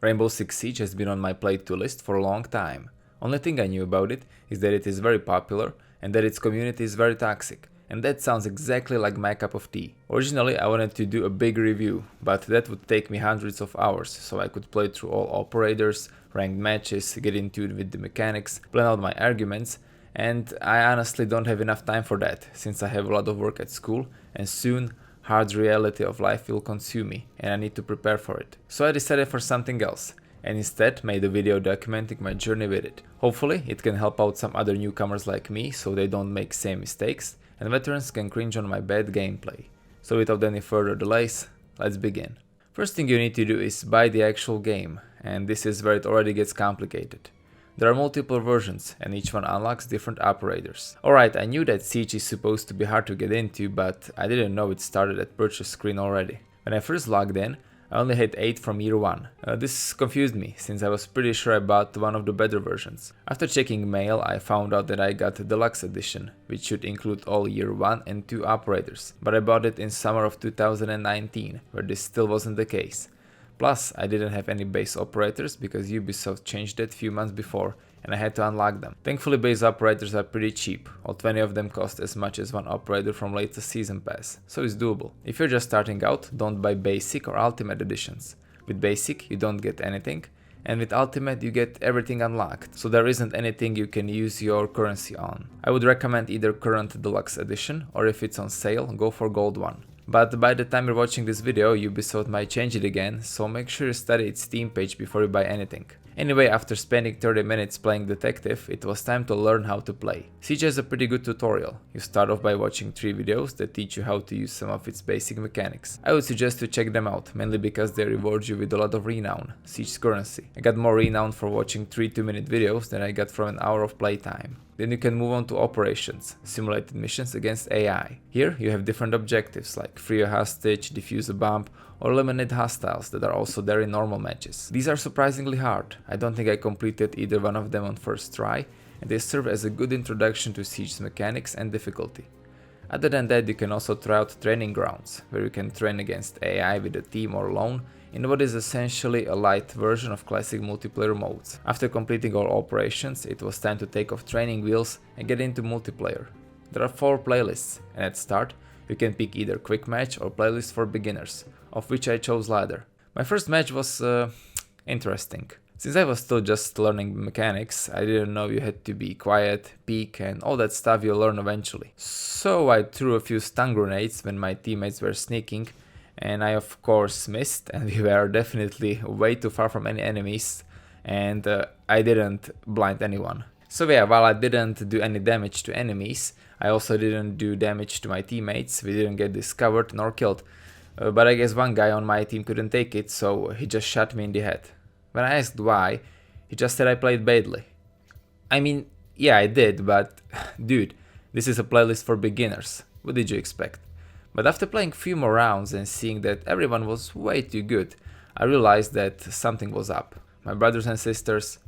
Rainbow Six Siege has been on my play-to list for a long time. Only thing I knew about it is that it is very popular and that its community is very toxic. And that sounds exactly like my cup of tea. Originally I wanted to do a big review, but that would take me hundreds of hours, so I could play through all operators, ranked matches, get into it with the mechanics, plan out my arguments, and I honestly don't have enough time for that, since I have a lot of work at school and soon hard reality of life will consume me and I need to prepare for it. So I decided for something else and instead made a video documenting my journey with it. Hopefully it can help out some other newcomers like me so they don't make same mistakes and veterans can cringe on my bad gameplay. So without any further delays, let's begin. First thing you need to do is buy the actual game, and this is where it already gets complicated. There are multiple versions and each one unlocks different operators. Alright, I knew that Siege is supposed to be hard to get into, but I didn't know it started at purchase screen already. When I first logged in, I only had 8 from year 1. This confused me, since I was pretty sure I bought one of the better versions. After checking mail, I found out that I got the deluxe edition, which should include all year 1 and 2 operators, but I bought it in summer of 2019, where this still wasn't the case. Plus, I didn't have any base operators because Ubisoft changed that few months before and I had to unlock them. Thankfully base operators are pretty cheap, all 20 of them cost as much as one operator from latest season pass, so it's doable. If you're just starting out, don't buy basic or ultimate editions. With basic you don't get anything, and with ultimate you get everything unlocked, so there isn't anything you can use your currency on. I would recommend either current deluxe edition, or if it's on sale, go for gold one. But by the time you're watching this video, Ubisoft might change it again, so make sure you study its Steam page before you buy anything. Anyway, after spending 30 minutes playing detective, it was time to learn how to play. Siege has a pretty good tutorial. You start off by watching 3 videos that teach you how to use some of its basic mechanics. I would suggest to check them out, mainly because they reward you with a lot of renown, Siege's currency. I got more renown for watching 3 2-minute videos than I got from an hour of playtime. Then you can move on to operations, simulated missions against AI. Here you have different objectives like free a hostage, defuse a bomb, or eliminate hostiles that are also there in normal matches. These are surprisingly hard. I don't think I completed either one of them on first try, and they serve as a good introduction to Siege's mechanics and difficulty. Other than that, you can also try out training grounds, where you can train against AI with a team or alone in what is essentially a light version of classic multiplayer modes. After completing all operations, it was time to take off training wheels and get into multiplayer. There are 4 playlists, and at start you can pick either quick match or playlist for beginners, of which I chose ladder. My first match was interesting. Since I was still just learning mechanics, I didn't know you had to be quiet, peek and all that stuff you'll learn eventually. So I threw a few stun grenades when my teammates were sneaking, and I of course missed, and we were definitely way too far from any enemies, and I didn't blind anyone. So yeah, while I didn't do any damage to enemies, I also didn't do damage to my teammates. We didn't get discovered nor killed. But I guess one guy on my team couldn't take it, so he just shot me in the head. When I asked why, he just said I played badly. I mean, yeah I did, but dude, this is a playlist for beginners. What did you expect? But after playing few more rounds and seeing that everyone was way too good, I realized that something was up. My brothers and sisters,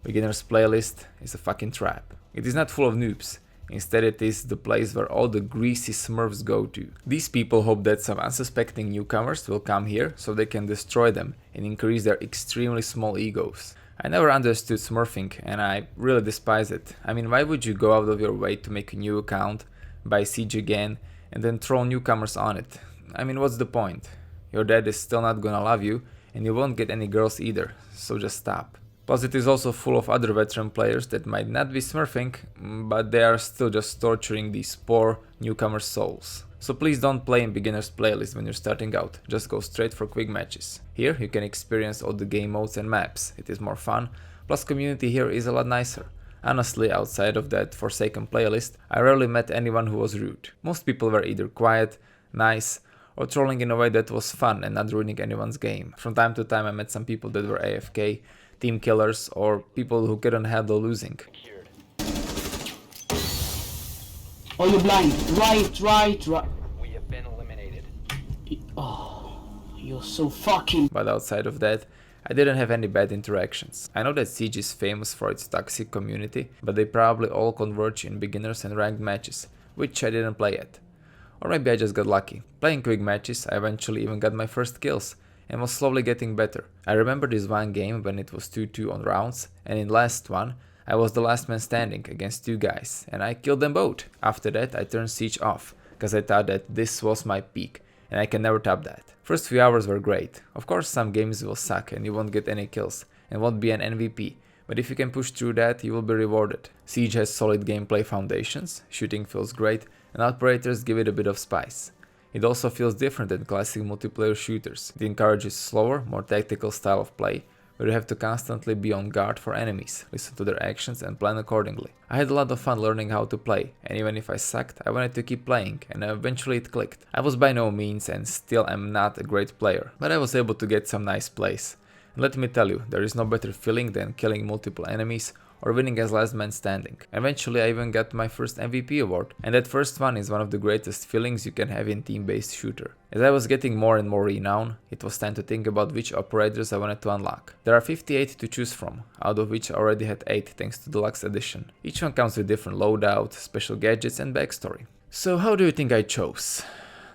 beginners playlist is a fucking trap. It is not full of noobs. Instead it is the place where all the greasy smurfs go to. These people hope that some unsuspecting newcomers will come here so they can destroy them and increase their extremely small egos. I never understood smurfing and I really despise it. I mean, why would you go out of your way to make a new account, buy Siege again, and then throw newcomers on it? I mean, what's the point? Your dad is still not gonna love you and you won't get any girls either, so just stop. Plus it is also full of other veteran players that might not be smurfing, but they are still just torturing these poor newcomer souls. So please don't play in beginners playlist when you're starting out, just go straight for quick matches. Here you can experience all the game modes and maps, it is more fun, plus community here is a lot nicer. Honestly, outside of that forsaken playlist, I rarely met anyone who was rude. Most people were either quiet, nice, or trolling in a way that was fun and not ruining anyone's game. From time to time I met some people that were AFK, team killers, or people who couldn't handle losing. Oh, you're blind. Right. We have been eliminated. Oh, you're so fucking... But outside of that, I didn't have any bad interactions. I know that Siege is famous for its toxic community, but they probably all converge in beginners and ranked matches, which I didn't play yet. Or maybe I just got lucky. Playing quick matches, I eventually even got my first kills, and was slowly getting better. I remember this one game when it was 2-2 on rounds, and in last one I was the last man standing against 2 guys and I killed them both. After that I turned Siege off, cause I thought that this was my peak and I can never top that. First few hours were great. Of course some games will suck and you won't get any kills and won't be an MVP, but if you can push through that you will be rewarded. Siege has solid gameplay foundations, shooting feels great, and operators give it a bit of spice. It also feels different than classic multiplayer shooters. It encourages slower, more tactical style of play, where you have to constantly be on guard for enemies, listen to their actions and plan accordingly. I had a lot of fun learning how to play, and even if I sucked, I wanted to keep playing, and eventually it clicked. I was by no means and still am not a great player, but I was able to get some nice plays. And let me tell you, there is no better feeling than killing multiple enemies or winning as last man standing. Eventually I even got my first MVP award, and that first one is one of the greatest feelings you can have in team-based shooter. As I was getting more and more renown, it was time to think about which operators I wanted to unlock. There are 58 to choose from, out of which I already had 8 thanks to Deluxe Edition. Each one comes with different loadout, special gadgets and backstory. So how do you think I chose?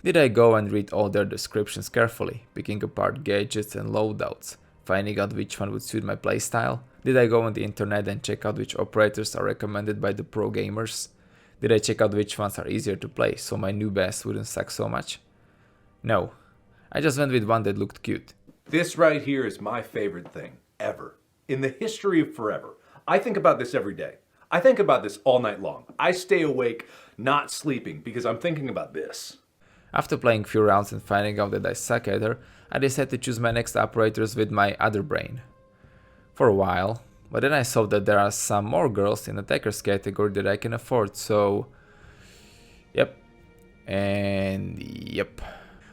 Did I go and read all their descriptions carefully, picking apart gadgets and loadouts, finding out which one would suit my playstyle? Did I go on the internet and check out which operators are recommended by the pro gamers? Did I check out which ones are easier to play so my noob ass wouldn't suck so much? No, I just went with one that looked cute. This right here is my favorite thing ever. In the history of forever. I think about this every day. I think about this all night long. I stay awake, not sleeping, because I'm thinking about this. After playing few rounds and finding out that I suck at her, I decided to choose my next operators with my other brain. For a while, but then I saw that there are some more girls in the attackers category that I can afford, so yep, and yep.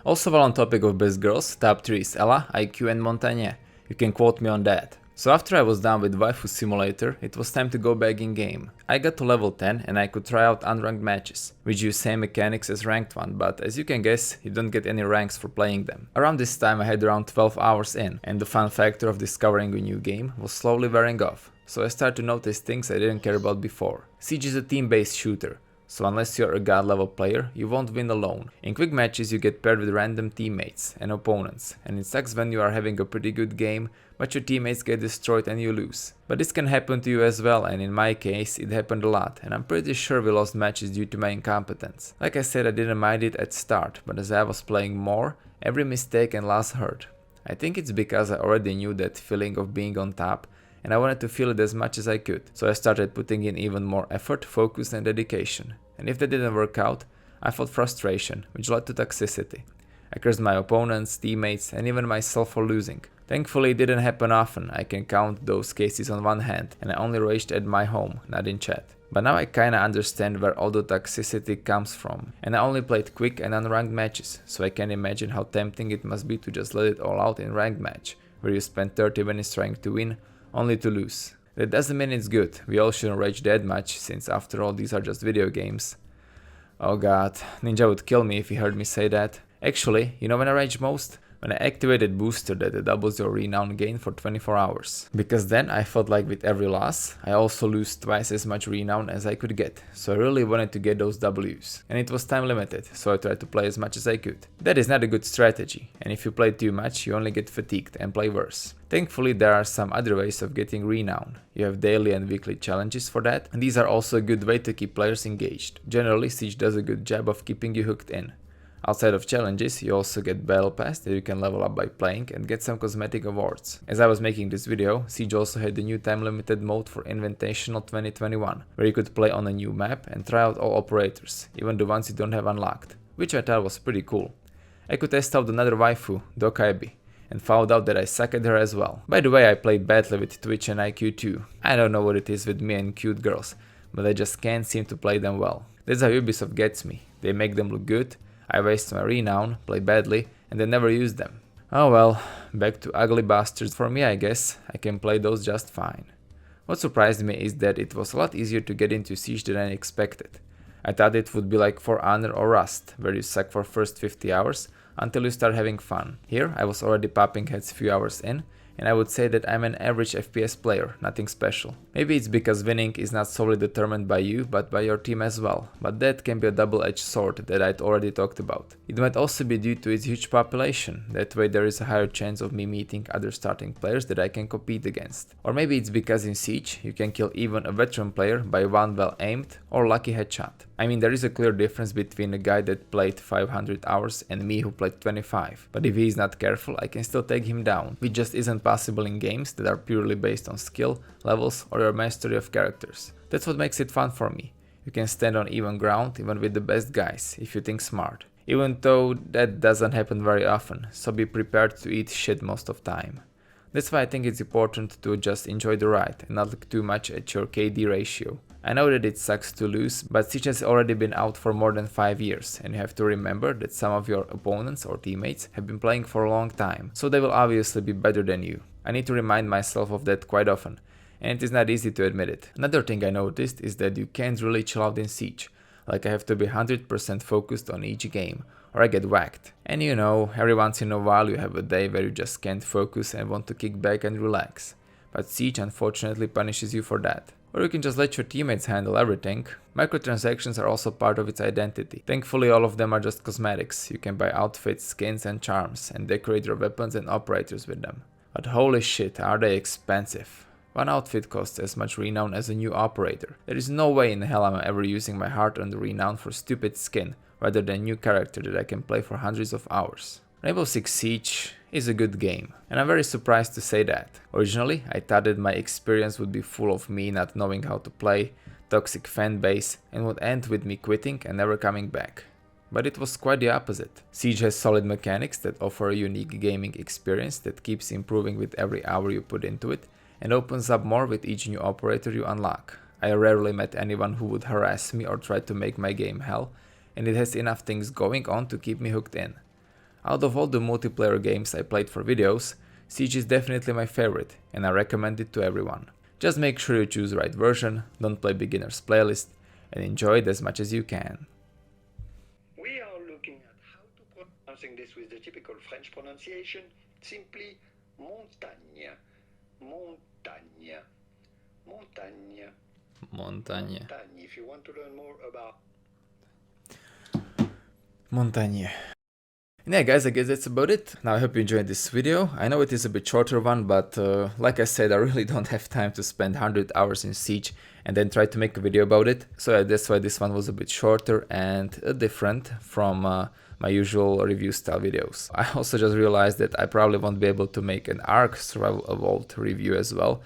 Also, while on topic of best girls, top 3 is Ella, IQ and Montagne. You can quote me on that. So after I was done with Waifu Simulator, it was time to go back in game. I got to level 10 and I could try out unranked matches, which use same mechanics as ranked one, but as you can guess, you don't get any ranks for playing them. Around this time I had around 12 hours in, and the fun factor of discovering a new game was slowly wearing off, so I started to notice things I didn't care about before. Siege is a team-based shooter, so unless you're a god level player, you won't win alone. In quick matches you get paired with random teammates and opponents, and it sucks when you are having a pretty good game, but your teammates get destroyed and you lose. But this can happen to you as well, and in my case it happened a lot, and I'm pretty sure we lost matches due to my incompetence. Like I said, I didn't mind it at start, but as I was playing more, every mistake and loss hurt. I think it's because I already knew that feeling of being on top, and I wanted to feel it as much as I could, so I started putting in even more effort, focus and dedication. And if that didn't work out, I felt frustration, which led to toxicity. I cursed my opponents, teammates and even myself for losing. Thankfully it didn't happen often, I can count those cases on one hand, and I only raged at my home, not in chat. But now I kinda understand where all the toxicity comes from, and I only played quick and unranked matches, so I can imagine how tempting it must be to just let it all out in ranked match, where you spend 30 minutes trying to win, only to lose. That doesn't mean it's good, we all shouldn't rage that much, since after all these are just video games. Oh god, Ninja would kill me if he heard me say that. Actually, you know when I rage most? When I activated booster that doubles your renown gain for 24 hours. Because then I felt like with every loss, I also lose twice as much renown as I could get. So I really wanted to get those Ws. And it was time limited, so I tried to play as much as I could. That is not a good strategy, and if you play too much, you only get fatigued and play worse. Thankfully there are some other ways of getting renown. You have daily and weekly challenges for that, and these are also a good way to keep players engaged. Generally, Siege does a good job of keeping you hooked in. Outside of challenges, you also get Battle Pass that you can level up by playing and get some cosmetic awards. As I was making this video, Siege also had the new time limited mode for Invitational 2021, where you could play on a new map and try out all operators, even the ones you don't have unlocked, which I thought was pretty cool. I could test out another waifu, Dokaibi, and found out that I suck at her as well. By the way, I play badly with Twitch and IQ too. I don't know what it is with me and cute girls, but I just can't seem to play them well. That's how Ubisoft gets me. They make them look good, I waste my renown, play badly, and then never use them. Oh well, back to ugly bastards. For me, I guess I can play those just fine. What surprised me is that it was a lot easier to get into Siege than I expected. I thought it would be like For Honor or Rust, where you suck for first 50 hours until you start having fun. Here I was already popping heads few hours in, and I would say that I'm an average FPS player, nothing special. Maybe it's because winning is not solely determined by you, but by your team as well, but that can be a double-edged sword that I'd already talked about. It might also be due to its huge population, that way there is a higher chance of me meeting other starting players that I can compete against. Or maybe it's because in Siege you can kill even a veteran player by one well-aimed or lucky headshot. I mean, there is a clear difference between a guy that played 500 hours and me who played 25, but if he is not careful I can still take him down, which just isn't possible in games that are purely based on skill, levels or your mastery of characters. That's what makes it fun for me. You can stand on even ground even with the best guys, if you think smart. Even though that doesn't happen very often, so be prepared to eat shit most of the time. That's why I think it's important to just enjoy the ride and not look too much at your KD ratio. I know that it sucks to lose, but Siege has already been out for more than 5 years, and you have to remember that some of your opponents or teammates have been playing for a long time, so they will obviously be better than you. I need to remind myself of that quite often, and it is not easy to admit it. Another thing I noticed is that you can't really chill out in Siege, like I have to be 100% focused on each game, or I get whacked. And you know, every once in a while you have a day where you just can't focus and want to kick back and relax. But Siege unfortunately punishes you for that. Or you can just let your teammates handle everything. Microtransactions are also part of its identity. Thankfully all of them are just cosmetics. You can buy outfits, skins and charms and decorate your weapons and operators with them. But holy shit, are they expensive. One outfit costs as much renown as a new operator. There is no way in hell I'm ever using my hard-earned renown for stupid skin, rather than new character that I can play for hundreds of hours. Rainbow Six Siege is a good game, and I'm very surprised to say that. Originally, I thought that my experience would be full of me not knowing how to play, toxic fanbase, and would end with me quitting and never coming back. But it was quite the opposite. Siege has solid mechanics that offer a unique gaming experience that keeps improving with every hour you put into it, and opens up more with each new operator you unlock. I rarely met anyone who would harass me or try to make my game hell, and it has enough things going on to keep me hooked in. Out of all the multiplayer games I played for videos, Siege is definitely my favorite, and I recommend it to everyone. Just make sure you choose the right version, don't play beginner's playlist, and enjoy it as much as you can. We are looking at how to pronouncing this with the typical French pronunciation, simply montagne, montagne, montagne, Montagne. montagne. If you want to learn more about Montagne. And yeah guys, I guess that's about it. Now I hope you enjoyed this video. I know it is a bit shorter one, but like I said, I really don't have time to spend 100 hours in Siege and then try to make a video about it. So yeah, that's why this one was a bit shorter and different from my usual review style videos. I also just realized that I probably won't be able to make an Ark Survival Evolved review as well,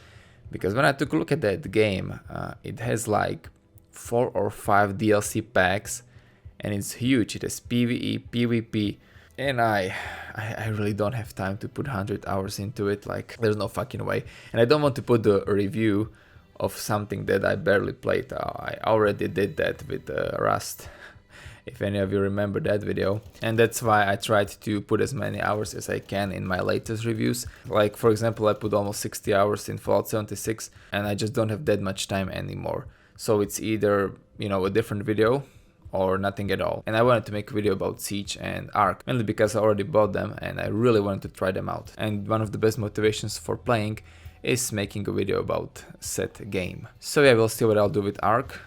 because when I took a look at that game, it has like 4 or 5 DLC packs, and it's huge. It has PvE, PvP, and I really don't have time to put 100 hours into it. Like, there's no fucking way. And I don't want to put a review of something that I barely played. I already did that with Rust, if any of you remember that video. And that's why I tried to put as many hours as I can in my latest reviews. Like, for example, I put almost 60 hours in Fallout 76, and I just don't have that much time anymore. So it's either, you know, a different video or nothing at all. And I wanted to make a video about Siege and Ark, mainly because I already bought them and I really wanted to try them out. And one of the best motivations for playing is making a video about said game. So yeah, we'll see what I'll do with Ark.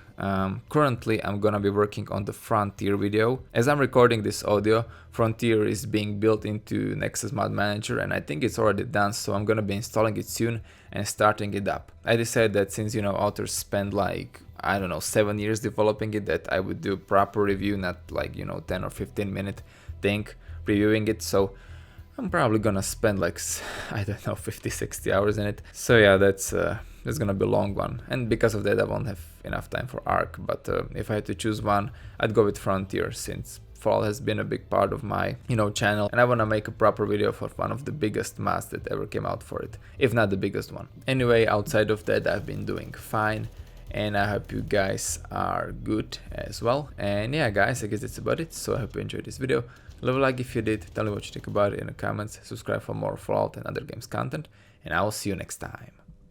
Currently I'm gonna be working on the Frontier video. As I'm recording this audio, Frontier is being built into Nexus Mod Manager, and I think it's already done, so I'm gonna be installing it soon and starting it up. I decided that since, you know, authors spend like, I don't know, 7 years developing it, that I would do a proper review, not like, you know, 10 or 15 minute thing reviewing it. So I'm probably gonna spend like, I don't know, 50-60 hours in it. So yeah, that's gonna be a long one, and because of that I won't have enough time for Ark. But if I had to choose one, I'd go with Frontier, since Fallout has been a big part of my, you know, channel, and I want to make a proper video for one of the biggest mods that ever came out for it, if not the biggest one. Anyway, outside of that, I've been doing fine, and I hope you guys are good as well. And yeah guys, I guess that's about it. So I hope you enjoyed this video. Leave a like if you did, tell me what you think about it in the comments, subscribe for more Fallout and other games content, and I will see you next time.